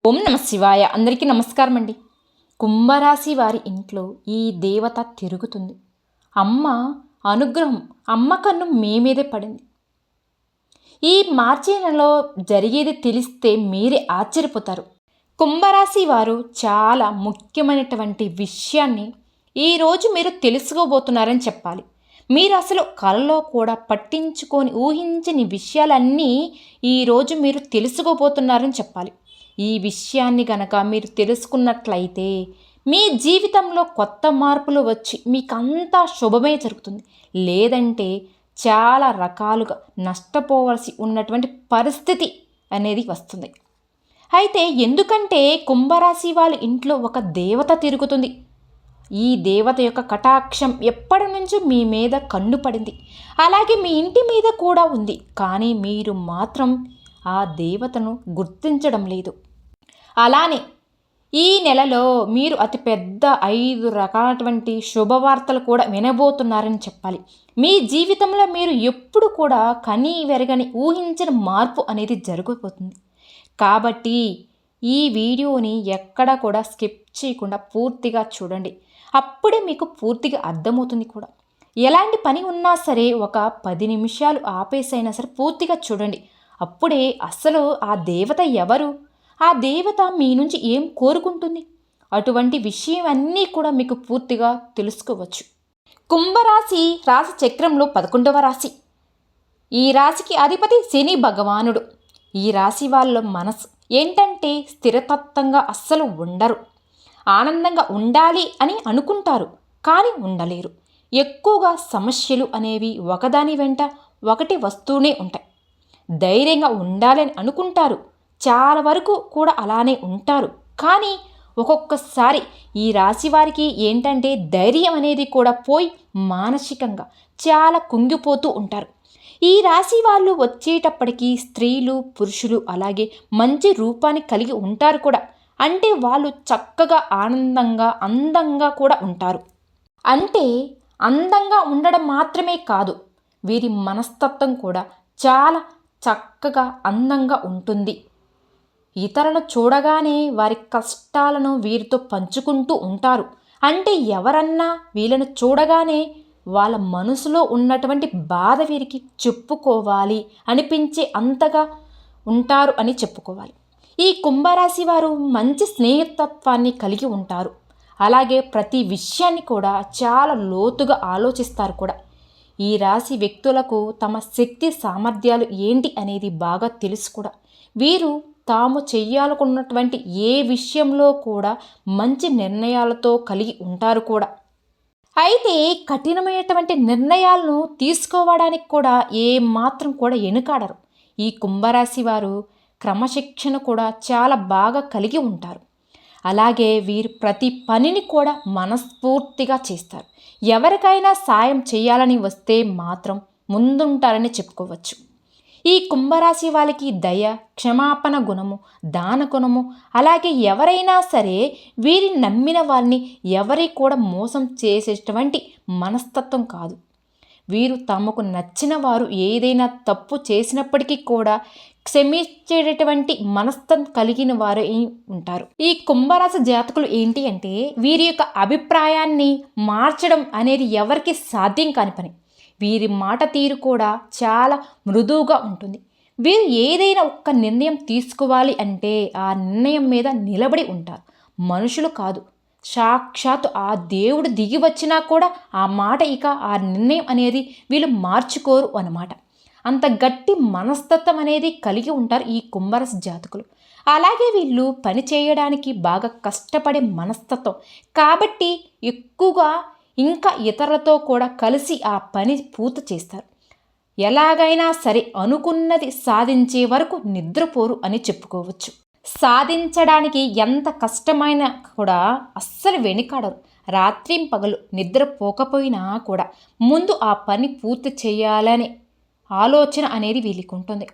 ఓం నమ శివాయ. అందరికీ నమస్కారం అండి. కుంభరాశి వారి ఇంట్లో ఈ దేవత తిరుగుతుంది. అమ్మ అనుగ్రహం, అమ్మ కన్ను మీ మీదే పడింది. ఈ మార్చి నెలలో జరిగేది తెలిస్తే మీరే ఆశ్చర్యపోతారు. కుంభరాశి వారు చాలా ముఖ్యమైనటువంటి విషయాన్ని ఈరోజు మీరు తెలుసుకోబోతున్నారని చెప్పాలి. మీరు అసలు కలలో కూడా పట్టించుకొని ఊహించని విషయాలన్నీ ఈరోజు మీరు తెలుసుకోబోతున్నారని చెప్పాలి. ఈ విషయాన్ని గనక మీరు తెలుసుకున్నట్లయితే మీ జీవితంలో కొత్త మార్పులు వచ్చి మీకంతా శుభమే జరుగుతుంది. లేదంటే చాలా రకాలుగా నష్టపోవలసి ఉన్నటువంటి పరిస్థితి అనేది వస్తుంది. అయితే ఎందుకంటే కుంభరాశి వాళ్ళ ఇంట్లో ఒక దేవత తిరుగుతుంది. ఈ దేవత యొక్క కటాక్షం ఎప్పటి నుంచో మీ మీద కన్ను పడింది. అలాగే మీ ఇంటి మీద కూడా ఉంది. కానీ మీరు మాత్రం ఆ దేవతను గుర్తించడం లేదు. అలానే ఈ నెలలో మీరు అతిపెద్ద 5 రకాలటువంటి శుభవార్తలు కూడా వినబోతున్నారని చెప్పాలి. మీ జీవితంలో మీరు ఎప్పుడు కూడా కని వెరగని ఊహించిన మార్పు అనేది జరగబోతుంది. కాబట్టి ఈ వీడియోని ఎక్కడ కూడా స్కిప్ చేయకుండా పూర్తిగా చూడండి. అప్పుడే మీకు పూర్తిగా అర్థమవుతుంది కూడా. ఎలాంటి పని ఉన్నా సరే ఒక 10 నిమిషాలు ఆపేసైనా సరే పూర్తిగా చూడండి. అప్పుడే అసలు ఆ దేవత ఎవరు, ఆ దేవత మీ నుంచి ఏం కోరుకుంటుంది, అటువంటి విషయం అన్నీ కూడా మీకు పూర్తిగా తెలుసుకోవచ్చు. కుంభరాశి రాశి చక్రంలో 11వ రాశి. ఈ రాశికి అధిపతి శని భగవానుడు. ఈ రాశి వాళ్ళ మనసు ఏంటంటే స్థిరతత్వంగా అస్సలు ఉండరు. ఆనందంగా ఉండాలి అని అనుకుంటారు, కానీ ఉండలేరు. ఎక్కువగా సమస్యలు అనేవి ఒకదాని వెంట ఒకటి వస్తూనే ఉంటాయి. ధైర్యంగా ఉండాలని అనుకుంటారు, చాలా వరకు కూడా అలానే ఉంటారు. కానీ ఒక్కొక్కసారి ఈ రాశి వారికి ఏంటంటే ధైర్యం అనేది కూడా పోయి మానసికంగా చాలా కుంగిపోతూ ఉంటారు. ఈ రాశి వాళ్ళు వచ్చేటప్పటికి స్త్రీలు పురుషులు అలాగే మంచి రూపాన్ని కలిగి ఉంటారు కూడా. అంటే వాళ్ళు చక్కగా ఆనందంగా అందంగా కూడా ఉంటారు. అంటే అందంగా ఉండడం మాత్రమే కాదు, వీరి మనస్తత్వం కూడా చాలా చక్కగా అందంగా ఉంటుంది. ఇతరులను చూడగానే వారి కష్టాలను వీరితో పంచుకుంటూ ఉంటారు. అంటే ఎవరన్నా వీళ్ళను చూడగానే వాళ్ళ మనసులో ఉన్నటువంటి బాధ వీరికి చెప్పుకోవాలి అనిపించే అంతగా ఉంటారు అని చెప్పుకోవాలి. ఈ కుంభరాశి వారు మంచి స్నేహితత్వాన్ని కలిగి ఉంటారు. అలాగే ప్రతి విషయాన్ని కూడా చాలా లోతుగా ఆలోచిస్తారు కూడా. ఈ రాశి వ్యక్తులకు తమ శక్తి సామర్థ్యాలు ఏంటి అనేది బాగా తెలుసు కూడా. వీరు తాము చెయ్యాలనుకున్నటువంటి ఏ విషయంలో కూడా మంచి నిర్ణయాలతో కలిగి ఉంటారు కూడా. అయితే కఠినమైనటువంటి నిర్ణయాలను తీసుకోవడానికి కూడా ఏమాత్రం కూడా వెనుకాడరు. ఈ కుంభరాశి వారు క్రమశిక్షణ కూడా చాలా బాగా కలిగి ఉంటారు. అలాగే వీరు ప్రతి పనిని కూడా మనస్ఫూర్తిగా చేస్తారు. ఎవరికైనా సాయం చేయాలని వస్తే మాత్రం ముందుంటారని చెప్పుకోవచ్చు. ఈ కుంభరాశి వాళ్ళకి దయ, క్షమాపణ గుణము, దాన గుణము, అలాగే ఎవరైనా సరే వీరిని నమ్మిన వారిని ఎవరి కూడా మోసం చేసేటువంటి మనస్తత్వం కాదు. వీరు తమకు నచ్చిన వారు ఏదైనా తప్పు చేసినప్పటికీ కూడా క్షమించేటటువంటి మనస్తత్వం కలిగిన వారు ఉంటారు. ఈ కుంభరాశి జాతకులు ఏంటి అంటే వీరి యొక్క అభిప్రాయాన్ని మార్చడం అనేది ఎవరికి సాధ్యం కాని పని. వీరి మాట తీరు కూడా చాలా మృదువుగా ఉంటుంది. వీరు ఏదైనా ఒక్క నిర్ణయం తీసుకోవాలి అంటే ఆ నిర్ణయం మీద నిలబడి ఉంటారు. మనుషులు కాదు, సాక్షాత్తు ఆ దేవుడు దిగి వచ్చినా కూడా ఆ మాట ఆ నిర్ణయం అనేది వీళ్ళు మార్చుకోరు అన్నమాట. అంత గట్టి మనస్తత్వం అనేది కలిగి ఉంటారు ఈ కుంభరాశి జాతకులు. అలాగే వీళ్ళు పని చేయడానికి బాగా కష్టపడే మనస్తత్వం కాబట్టి ఎక్కువగా ఇంకా ఇతరులతో కూడా కలిసి ఆ పని పూర్తి చేస్తారు. ఎలాగైనా సరే అనుకున్నది సాధించే వరకు నిద్రపోరు అని చెప్పుకోవచ్చు. సాధించడానికి ఎంత కష్టమైనా కూడా అస్సలు వెనుకాడరు. రాత్రింపగలు నిద్రపోకపోయినా కూడా ముందు ఆ పని పూర్తి చేయాలనే ఆలోచన అనేది వీళ్ళకి ఉంటుంది.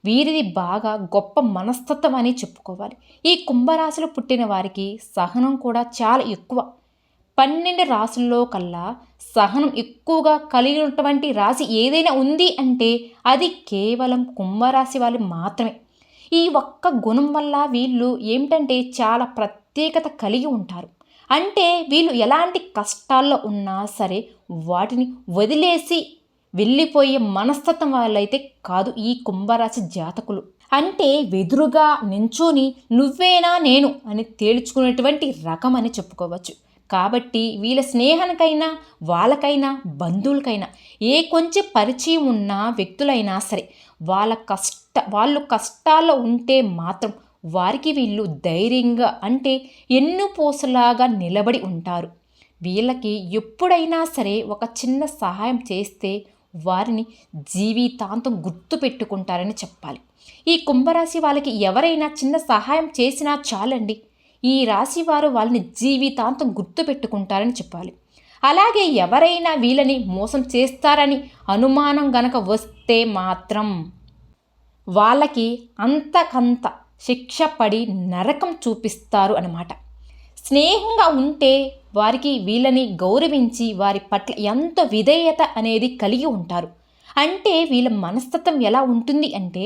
వీరిది బాగా గొప్ప మనస్తత్వం అని చెప్పుకోవాలి. ఈ కుంభరాశిలో పుట్టిన వారికి సహనం కూడా చాలా ఎక్కువ. 12 రాశుల్లో కల్లా సహనం ఎక్కువగా కలిగినటువంటి రాశి ఏదైనా ఉంది అంటే అది కేవలం కుంభరాశి వాళ్ళు మాత్రమే. ఈ ఒక్క గుణం వల్ల వీళ్ళు ఏమిటంటే చాలా ప్రత్యేకత కలిగి ఉంటారు. అంటే వీళ్ళు ఎలాంటి కష్టాల్లో ఉన్నా సరే వాటిని వదిలేసి వెళ్ళిపోయే మనస్తత్వం వాళ్ళైతే కాదు ఈ కుంభరాశి జాతకులు. అంటే వెదురుగా నించొని నువ్వేనా నేను అని తేల్చుకునేటువంటి రకం అని చెప్పుకోవచ్చు. కాబట్టి వీళ్ళ స్నేహానికైనా వాళ్ళకైనా బంధువులకైనా ఏ కొంచెం పరిచయం ఉన్న వ్యక్తులైనా సరే వాళ్ళు కష్టాల్లో ఉంటే మాత్రం వారికి వీళ్ళు ధైర్యంగా అంటే ఎన్నుపోసలాగా నిలబడి ఉంటారు. వీళ్ళకి ఎప్పుడైనా సరే ఒక చిన్న సహాయం చేస్తే వారిని జీవితాంతం గుర్తు పెట్టుకుంటారని చెప్పాలి. ఈ కుంభరాశి వాళ్ళకి ఎవరైనా చిన్న సహాయం చేసినా చాలండి, ఈ రాశి వారు వాళ్ళని జీవితాంతం గుర్తు పెట్టుకుంటారని చెప్పాలి. అలాగే ఎవరైనా వీళ్ళని మోసం చేస్తారని అనుమానం గనక వస్తే మాత్రం వాళ్ళకి అంతకంత శిక్ష పడి నరకం చూపిస్తారు అన్నమాట. స్నేహంగా ఉంటే వారికి వీళ్ళని గౌరవించి వారి పట్ల ఎంత విధేయత అనేది కలిగి ఉంటారు. అంటే వీళ్ళ మనస్తత్వం ఎలా ఉంటుంది అంటే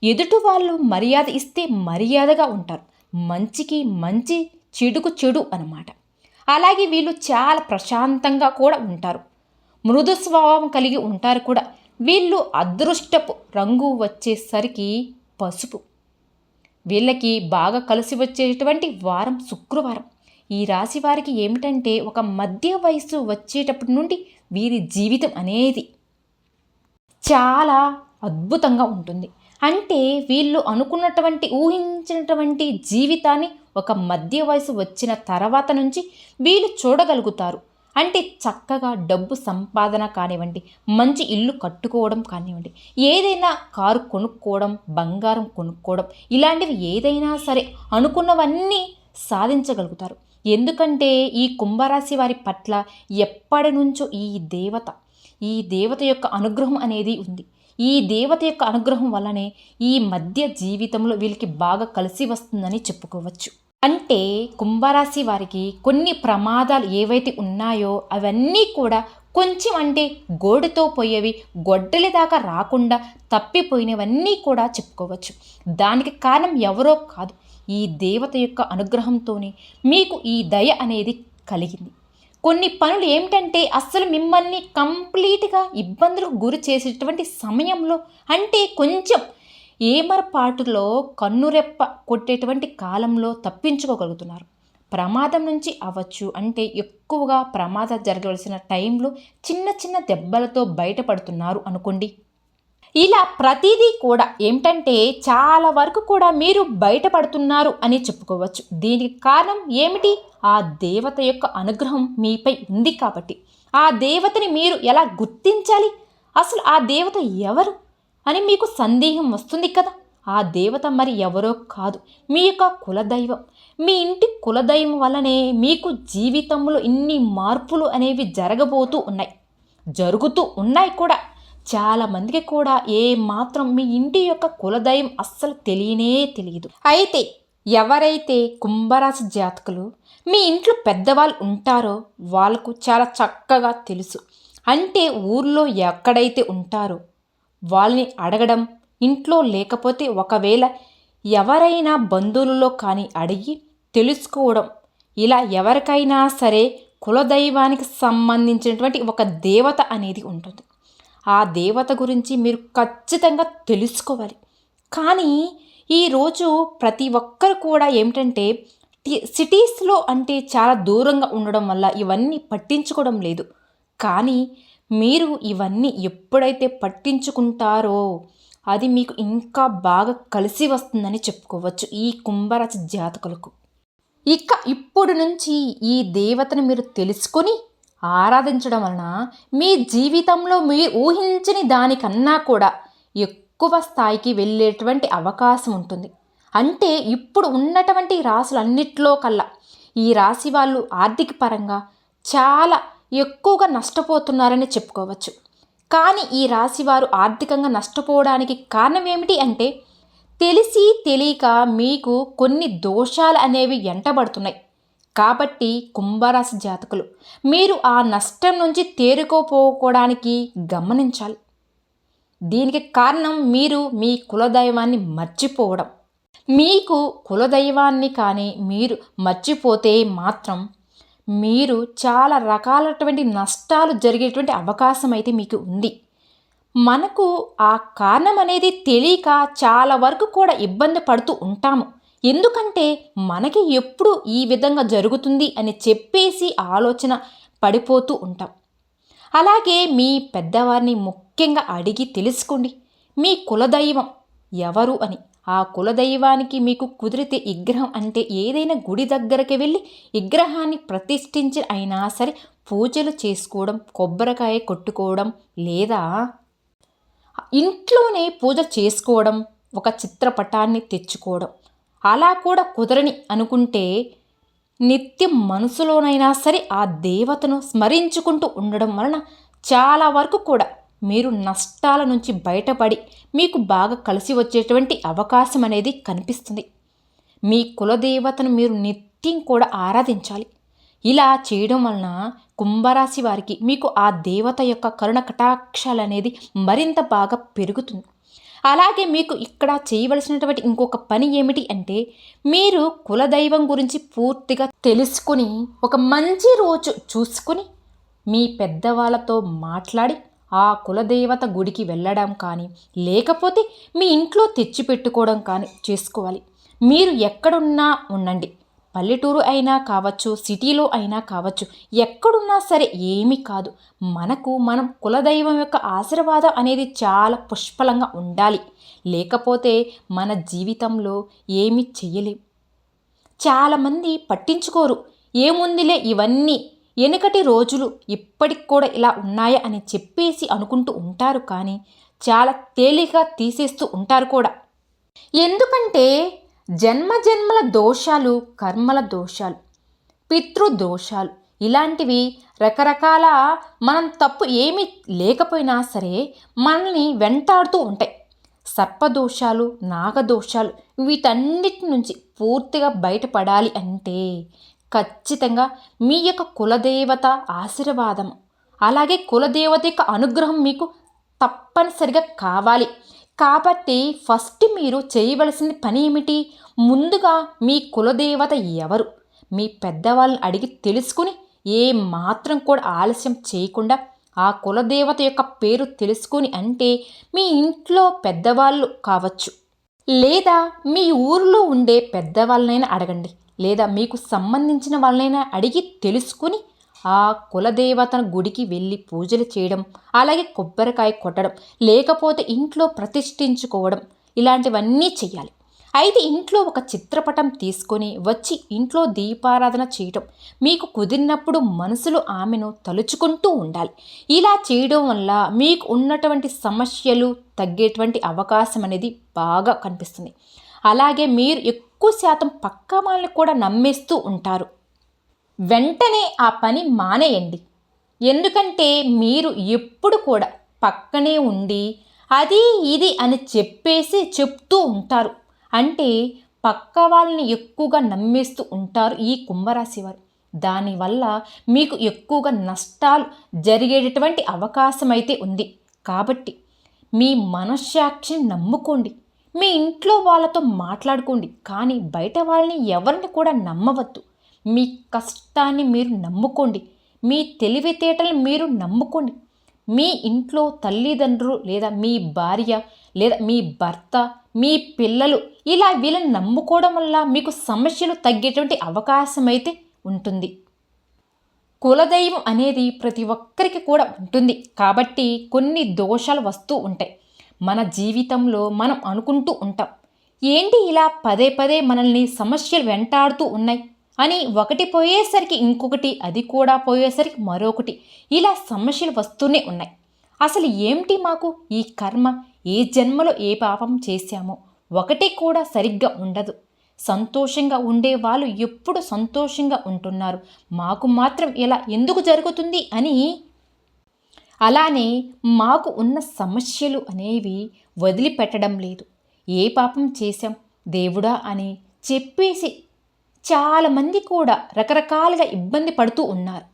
ఎదుటి వాళ్ళు మర్యాద ఇస్తే మర్యాదగా ఉంటారు, మంచికి మంచి చెడుకు చెడు అన్నమాట. అలాగే వీళ్ళు చాలా ప్రశాంతంగా కూడా ఉంటారు, మృదు స్వభావం కలిగి ఉంటారు కూడా. వీళ్ళు అదృష్టపు రంగు వచ్చేసరికి పసుపు. వీళ్ళకి బాగా కలిసి వచ్చేటువంటి వారం శుక్రవారం. ఈ రాశి వారికి ఏమిటంటే ఒక మధ్య వయసు వచ్చేటప్పటి నుండి వీరి జీవితం అనేది చాలా అద్భుతంగా ఉంటుంది. అంటే వీళ్ళు అనుకున్నటువంటి ఊహించినటువంటి జీవితాన్ని ఒక మధ్య వయసు వచ్చిన తర్వాత నుంచి వీళ్ళు చూడగలుగుతారు. అంటే చక్కగా డబ్బు సంపాదన కానివ్వండి, మంచి ఇల్లు కట్టుకోవడం కానివ్వండి, ఏదైనా కారు కొనుక్కోవడం, బంగారం కొనుక్కోవడం, ఇలాంటివి ఏదైనా సరే అనుకున్నవన్నీ సాధించగలుగుతారు. ఎందుకంటే ఈ కుంభరాశి వారి పట్ల ఎప్పటి నుంచో ఈ దేవత యొక్క అనుగ్రహం అనేది ఉంది. ఈ దేవత యొక్క అనుగ్రహం వల్లనే ఈ మధ్య జీవితంలో వీళ్ళకి బాగా కలిసి వస్తుందని చెప్పుకోవచ్చు. అంటే కుంభరాశి వారికి కొన్ని ప్రమాదాలు ఏవైతే ఉన్నాయో అవన్నీ కూడా కొంచెం అంటే గోడుతో పోయేవి, గొడ్డలి దాకా రాకుండా తప్పిపోయినవన్నీ కూడా చెప్పుకోవచ్చు. దానికి కారణం ఎవరో కాదు, ఈ దేవత యొక్క అనుగ్రహంతోనే మీకు ఈ దయ అనేది కలిగింది. కొన్ని పనులు ఏమిటంటే అస్సలు మిమ్మల్ని కంప్లీట్గా ఇబ్బందులకు గురి చేసేటువంటి సమయంలో అంటే కొంచెం ఏమరపాటులో కన్నురెప్ప కొట్టేటువంటి కాలంలో తప్పించుకోగలుగుతున్నారు. ప్రమాదం నుంచి అవ్వచ్చు, అంటే ఎక్కువగా ప్రమాదం జరగవలసిన టైంలో చిన్న చిన్న దెబ్బలతో బయటపడుతున్నారు అనుకోండి. ఇలా ప్రతిదీ కూడా ఏమిటంటే చాలా వరకు కూడా మీరు బయటపడుతున్నారు అని చెప్పుకోవచ్చు. దీనికి కారణం ఏమిటి? ఆ దేవత యొక్క అనుగ్రహం మీపై ఉంది కాబట్టి. ఆ దేవతని మీరు ఎలా గుర్తించాలి? అసలు ఆ దేవత ఎవరు అని మీకు సందేహం వస్తుంది కదా. ఆ దేవత మరి ఎవరో కాదు, మీ యొక్క కులదైవం. మీ ఇంటి కులదైవం వల్లనే మీకు జీవితంలో ఇన్ని మార్పులు అనేవి జరుగుతూ ఉన్నాయి కూడా. చాలామందికి కూడా మాత్రం మీ ఇంటి యొక్క కులదైవం అస్సలు తెలియదు. అయితే ఎవరైతే కుంభరాశి జాతకులు మీ ఇంట్లో పెద్దవాళ్ళు ఉంటారో వాళ్ళకు చాలా చక్కగా తెలుసు. అంటే ఊర్లో ఎక్కడైతే ఉంటారో వాళ్ళని అడగడం, ఇంట్లో లేకపోతే ఒకవేళ ఎవరైనా బంధువులలో కానీ అడిగి తెలుసుకోవడం, ఇలా ఎవరికైనా సరే కులదైవానికి సంబంధించినటువంటి ఒక దేవత అనేది ఉంటుంది. ఆ దేవత గురించి మీరు ఖచ్చితంగా తెలుసుకోవాలి. కానీ ఈరోజు ప్రతి ఒక్కరు కూడా ఏమిటంటే సిటీస్లో అంటే చాలా దూరంగా ఉండడం వల్ల ఇవన్నీ పట్టించుకోవడం లేదు. కానీ మీరు ఇవన్నీ ఎప్పుడైతే పట్టించుకుంటారో అది మీకు ఇంకా బాగా కలిసి వస్తుందని చెప్పుకోవచ్చు ఈ కుంభరాశి జాతకులకు. ఇప్పుడు నుంచి ఈ దేవతను మీరు తెలుసుకొని ఆరాధించడం వలన మీ జీవితంలో మీరు ఊహించని దానికన్నా కూడా ఎక్కువ స్థాయికి వెళ్ళేటువంటి అవకాశం ఉంటుంది. అంటే ఇప్పుడు ఉన్నటువంటి రాశులన్నిట్లో కల్లా ఈ రాశి వాళ్ళు ఆర్థిక పరంగా చాలా ఎక్కువగా నష్టపోతున్నారని చెప్పుకోవచ్చు. కానీ ఈ రాశి వారు ఆర్థికంగా నష్టపోవడానికి కారణం ఏమిటి అంటే తెలిసి తెలియక మీకు కొన్ని దోషాలు అనేవి ఎంటబడుతున్నాయి. కాబట్టి కుంభరాశి జాతకులు మీరు ఆ నష్టం నుంచి తేరుకోపోవడానికి గమనించాలి. దీనికి కారణం మీరు మీ కులదైవాన్ని మర్చిపోవడం. మీకు కులదైవాన్ని కానీ మీరు మర్చిపోతే మాత్రం మీరు చాలా రకాలటువంటి నష్టాలు జరిగేటువంటి అవకాశం అయితే మీకు ఉంది. మనకు ఆ కారణం అనేది తెలియక చాలా వరకు కూడా ఇబ్బంది పడుతూ ఉంటాము. ఎందుకంటే మనకి ఎప్పుడు ఈ విధంగా జరుగుతుంది అని చెప్పేసి ఆలోచన పడిపోతూ ఉంటాం. అలాగే మీ పెద్దవారిని ముఖ్యంగా అడిగి తెలుసుకోండి మీ కులదైవం ఎవరు అని. ఆ కులదైవానికి మీకు కుదిరితే విగ్రహం అంటే ఏదైనా గుడి దగ్గరికి వెళ్ళి విగ్రహాన్ని ప్రతిష్ఠించి అయినా సరే పూజలు చేసుకోవడం, కొబ్బరికాయ కొట్టుకోవడం, లేదా ఇంట్లోనే పూజ చేసుకోవడం, ఒక చిత్రపటాన్ని తెచ్చుకోవడం. అలా కూడా కుదరని అనుకుంటే నిత్యం మనసులోనైనా సరే ఆ దేవతను స్మరించుకుంటూ ఉండడం వలన చాలా వరకు కూడా మీరు నష్టాల నుంచి బయటపడి మీకు బాగా కలిసి వచ్చేటువంటి అవకాశం అనేది కనిపిస్తుంది. మీ కులదేవతను మీరు నిత్యం కూడా ఆరాధించాలి. ఇలా చేయడం వలన కుంభరాశి వారికి మీకు ఆ దేవత యొక్క కరుణ కటాక్షాలు అనేది మరింత బాగా పెరుగుతుంది. అలాగే మీకు ఇక్కడ చేయవలసినటువంటి ఇంకొక పని ఏమిటి అంటే, మీరు కులదైవం గురించి పూర్తిగా తెలుసుకుని ఒక మంచి రోజు చూసుకుని మీ పెద్దవాళ్ళతో మాట్లాడి ఆ కులదేవత గుడికి వెళ్ళడం కానీ, లేకపోతే మీ ఇంట్లో తెచ్చిపెట్టుకోవడం కానీ చేసుకోవాలి. మీరు ఎక్కడున్నా ఉండండి, పల్లెటూరు అయినా కావచ్చు, సిటీలో అయినా కావచ్చు, ఎక్కడున్నా సరే ఏమీ కాదు. మనం కులదైవం యొక్క ఆశీర్వాదం అనేది చాలా పుష్కలంగా ఉండాలి. లేకపోతే మన జీవితంలో ఏమీ చెయ్యలేం. చాలామంది పట్టించుకోరు. ఏముందిలే ఇవన్నీ, వెనుకటి రోజులు ఇప్పటికి కూడా ఇలా ఉన్నాయా అని చెప్పేసి అనుకుంటూ ఉంటారు. కానీ చాలా తేలికగా తీసేస్తూ ఉంటారు కూడా. ఎందుకంటే జన్మజన్మల దోషాలు, కర్మల దోషాలు, పితృదోషాలు ఇలాంటివి రకరకాల మనం తప్పు ఏమీ లేకపోయినా సరే మనల్ని వెంటాడుతూ ఉంటాయి. సర్పదోషాలు, నాగదోషాలు వీటన్నిటి నుంచి పూర్తిగా బయటపడాలి అంటే ఖచ్చితంగా మీ యొక్క కులదేవత ఆశీర్వాదం, అలాగే కులదేవత యొక్క అనుగ్రహం మీకు తప్పనిసరిగా కావాలి. కాబట్టి ఫస్ట్ మీరు చేయవలసిన పని ఏమిటి? ముందుగా మీ కులదేవత ఎవరు మీ పెద్దవాళ్ళని అడిగి తెలుసుకుని ఏ మాత్రం కూడా ఆలస్యం చేయకుండా ఆ కులదేవత యొక్క పేరు తెలుసుకుని, అంటే మీ ఇంట్లో పెద్దవాళ్ళు కావచ్చు, లేదా మీ ఊరిలో ఉండే పెద్దవాళ్ళనైనా అడగండి, లేదా మీకు సంబంధించిన వాళ్ళనైనా అడిగి తెలుసుకుని ఆ కులదేవతను గుడికి వెళ్ళి పూజలు చేయడం, అలాగే కొబ్బరికాయ కొట్టడం, లేకపోతే ఇంట్లో ప్రతిష్ఠించుకోవడం, ఇలాంటివన్నీ చెయ్యాలి. అయితే ఇంట్లో ఒక చిత్రపటం తీసుకొని వచ్చి ఇంట్లో దీపారాధన చేయటం, మీకు కుదిరినప్పుడు మనసులో ఆమెను తలుచుకుంటూ ఉండాలి. ఇలా చేయడం వల్ల మీకు ఉన్నటువంటి సమస్యలు తగ్గేటువంటి అవకాశం అనేది బాగా కనిపిస్తుంది. అలాగే మీరు ఎక్కువ శాతం పక్క వాళ్ళని కూడా నమ్మేస్తూ ఉంటారు. వెంటనే ఆ పని మానేయండి. ఎందుకంటే మీరు ఎప్పుడు కూడా పక్కనే ఉండి అది ఇది అని చెప్తూ ఉంటారు. అంటే పక్క వాళ్ళని ఎక్కువగా నమ్మేస్తూ ఉంటారు ఈ కుంభరాశి వారు. దానివల్ల మీకు ఎక్కువగా నష్టాలు జరిగేటటువంటి అవకాశం అయితే ఉంది. కాబట్టి మీ మనస్సాక్షిని నమ్ముకోండి. మీ ఇంట్లో వాళ్ళతో మాట్లాడుకోండి, కానీ బయట వాళ్ళని ఎవరిని కూడా నమ్మవద్దు. మీ కష్టాన్ని మీరు నమ్ముకోండి, మీ తెలివితేటలు మీరు నమ్ముకోండి. మీ ఇంట్లో తల్లిదండ్రులు, లేదా మీ భార్య, లేదా మీ భర్త, మీ పిల్లలు, ఇలా వీళ్ళని నమ్ముకోవడం వల్ల మీకు సమస్యలు తగ్గేటువంటి అవకాశం అయితే ఉంటుంది. కులదైవం అనేది ప్రతి ఒక్కరికి కూడా ఉంటుంది. కాబట్టి కొన్ని దోషాలు వస్తూ ఉంటాయి. మన జీవితంలో మనం అనుకుంటూ ఉంటాం, ఏంటి ఇలా పదే పదే మనల్ని సమస్యలు వెంటాడుతూ ఉన్నాయి అని. ఒకటి పోయేసరికి ఇంకొకటి, అది కూడా పోయేసరికి మరొకటి, ఇలా సమస్యలు వస్తూనే ఉన్నాయి. అసలు ఏమిటి మాకు ఈ కర్మ? ఏ జన్మలో ఏ పాపం చేశామో ఒకటి కూడా సరిగ్గా ఉండదు. సంతోషంగా ఉండేవాళ్ళు ఎప్పుడు సంతోషంగా ఉంటున్నారు, మాకు మాత్రం ఇలా ఎందుకు జరుగుతుంది అని. అలానే మాకు ఉన్న సమస్యలు అనేవి వదిలిపెట్టడం లేదు. ఏ పాపం చేశాం దేవుడా అని చెప్పేసి చాలామంది కూడా రకరకాలుగా ఇబ్బంది పడుతూ ఉన్నారు.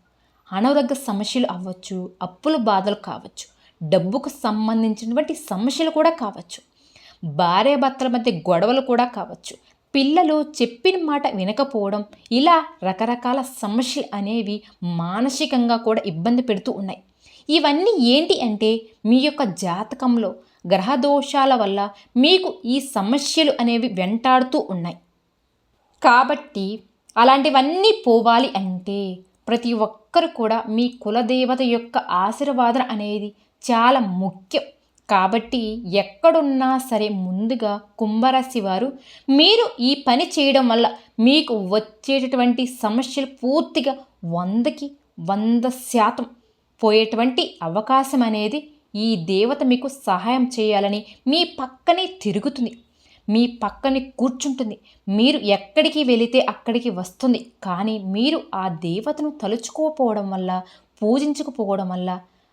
అనారోగ్య సమస్యలు అవ్వచ్చు, అప్పుల బాధలు కావచ్చు, డబ్బుకు సంబంధించినటువంటి సమస్యలు కూడా కావచ్చు, భార్యాభర్తల మధ్య గొడవలు కూడా కావచ్చు, పిల్లలు చెప్పిన మాట వినకపోవడం, ఇలా రకరకాల సమస్యలు అనేవి మానసికంగా కూడా ఇబ్బంది పెడుతూ ఉన్నాయి. ఇవన్నీ ఏంటి అంటే మీ యొక్క జాతకంలో గ్రహదోషాల వల్ల మీకు ఈ సమస్యలు అనేవి వెంటాడుతూ ఉన్నాయి. కాబట్టి అలాంటివన్నీ పోవాలి అంటే ప్రతి ఒక్కరు కూడా మీ కులదేవత యొక్క ఆశీర్వాదం అనేది చాలా ముఖ్యం. కాబట్టి ఎక్కడున్నా సరే ముందుగా కుంభరాశి వారు మీరు ఈ పని చేయడం వల్ల మీకు వచ్చేటటువంటి సమస్యలు పూర్తిగా 100కి 100% పోయేటువంటి అవకాశం అనేది ఈ దేవత మీకు సహాయం చేయాలని మీ పక్కనే తిరుగుతుంది, మీ పక్కనే కూర్చుంటుంది. మీరు ఎక్కడికి వెళితే అక్కడికి వస్తుంది. కానీ మీరు ఆ దేవతను తలుచుకోకపోవడం వల్ల, పూజించకపోవడం వల్ల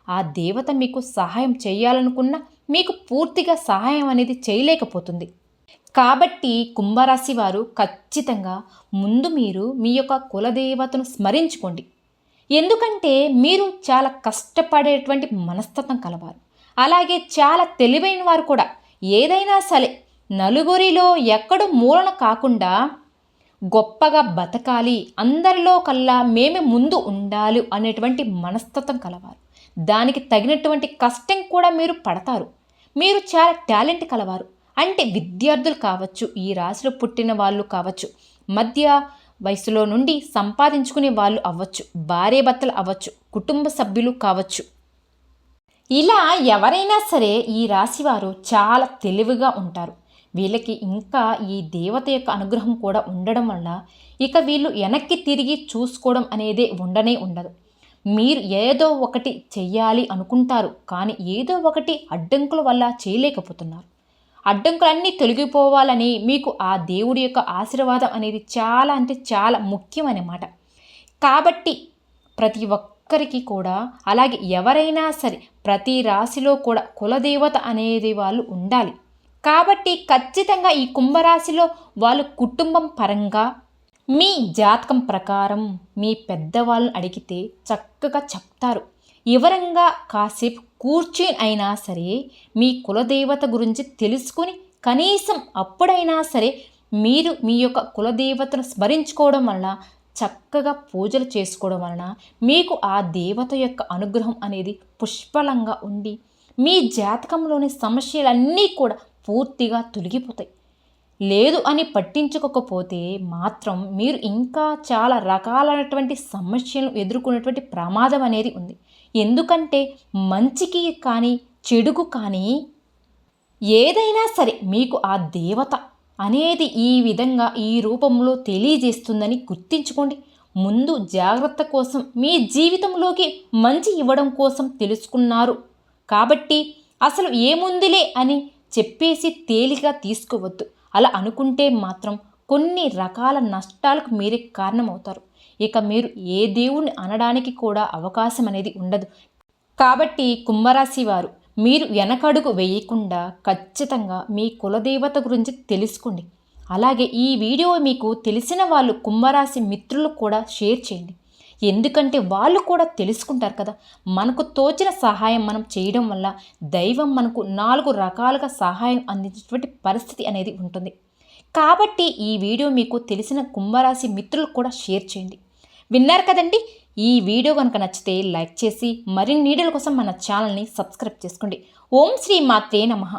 ఆ దేవత మీకు సహాయం చేయాలనుకున్నా మీకు పూర్తిగా సహాయం అనేది చేయలేకపోతుంది. కాబట్టి కుంభరాశి వారు ఖచ్చితంగా ముందు మీరు మీ యొక్క కులదేవతను స్మరించుకోండి. ఎందుకంటే మీరు చాలా కష్టపడేటువంటి మనస్తత్వం కలవారు, అలాగే చాలా తెలివైన వారు కూడా. ఏదైనా సరే నలుగురిలో ఎక్కడో మూలన కాకుండా గొప్పగా బతకాలి, అందరిలో కల్లా మేమే ముందు ఉండాలి అనేటువంటి మనస్తత్వం కలవారు. దానికి తగినటువంటి కష్టం కూడా మీరు పడతారు. మీరు చాలా టాలెంట్ కలవారు. అంటే విద్యార్థులు కావచ్చు, ఈ రాశిలో పుట్టిన వాళ్ళు కావచ్చు, మధ్య వయసులో నుండి సంపాదించుకునే వాళ్ళు అవ్వచ్చు, భార్యాభర్తలు అవ్వచ్చు, కుటుంబ సభ్యులు కావచ్చు. ఇలా ఎవరైనా సరే ఈ రాశివారు చాలా తెలివిగా ఉంటారు. వీళ్ళకి ఇంకా ఈ దేవత యొక్క అనుగ్రహం కూడా ఉండడం వల్ల ఇక వీళ్ళు వెనక్కి తిరిగి చూసుకోవడం అనేది ఉండనే ఉండదు. మీరు ఏదో ఒకటి చెయ్యాలి అనుకుంటారు, కానీ ఏదో ఒకటి అడ్డంకుల వల్ల చేయలేకపోతున్నారు. అడ్డంకులన్నీ తొలగిపోవాలని మీకు ఆ దేవుడి యొక్క ఆశీర్వాదం అనేది చాలా అంటే చాలా ముఖ్యమన్నమాట. కాబట్టి ప్రతి ఒక్కరికి కూడా, అలాగే ఎవరైనా సరే ప్రతి రాశిలో కూడా కులదేవత అనేది వాళ్ళు ఉండాలి. కాబట్టి ఖచ్చితంగా ఈ కుంభరాశిలో వాళ్ళు కుటుంబం పరంగా మీ జాతకం ప్రకారం మీ పెద్దవాళ్ళని అడిగితే చక్కగా చెప్తారు. వివరంగా కాసేపు కూర్చొని అయినా సరే మీ కులదేవత గురించి తెలుసుకుని కనీసం అప్పుడైనా సరే మీరు మీ యొక్క కులదేవతను స్మరించుకోవడం వలన, చక్కగా పూజలు చేసుకోవడం వలన మీకు ఆ దేవత యొక్క అనుగ్రహం అనేది పుష్కలంగా ఉండి మీ జాతకంలోని సమస్యలన్నీ కూడా పూర్తిగా తొలగిపోతాయి. లేదు అని పట్టించుకోకపోతే మాత్రం మీరు ఇంకా చాలా రకాలైనటువంటి సమస్యలను ఎదుర్కొనేటువంటి ప్రమాదం అనేది ఉంది. ఎందుకంటే మంచికి కానీ చెడుకు కానీ ఏదైనా సరే మీకు ఆ దేవత అనేది ఈ విధంగా ఈ రూపంలో తెలియజేస్తుందని గుర్తించుకోండి. ముందు జాగ్రత్త కోసం మీ జీవితంలోకి మంచి ఇవ్వడం కోసం తెలుసుకున్నారు కాబట్టి అసలు ఏముందిలే అని చెప్పేసి తేలిగా తీసుకోవద్దు. అలా అనుకుంటే మాత్రం కొన్ని రకాల నష్టాలకు మీరే కారణమవుతారు. ఇక మీరు ఏ దేవుణ్ణి అనడానికి కూడా అవకాశం అనేది ఉండదు. కాబట్టి కుంభరాశి వారు మీరు వెనకడుగు వేయకుండా ఖచ్చితంగా మీ కులదేవత గురించి తెలుసుకోండి. అలాగే ఈ వీడియో మీకు తెలిసిన వాళ్ళు కుంభరాశి మిత్రులు కూడా షేర్ చేయండి. ఎందుకంటే వాళ్ళు కూడా తెలుసుకుంటారు కదా. మనకు తోచిన సహాయం మనం చేయడం వల్ల దైవం మనకు 4 రకాలుగా సహాయం అందించేటువంటి పరిస్థితి అనేది ఉంటుంది. కాబట్టి ఈ వీడియో మీకు తెలిసిన కుంభరాశి మిత్రులు కూడా షేర్ చేయండి. విన్నారు కదండి. ఈ వీడియో కనుక నచ్చితే లైక్ చేసి మరిన్ని వీడియోల కోసం మన ఛానల్ని సబ్స్క్రైబ్ చేసుకోండి. ఓం శ్రీ మాత్రే నమః.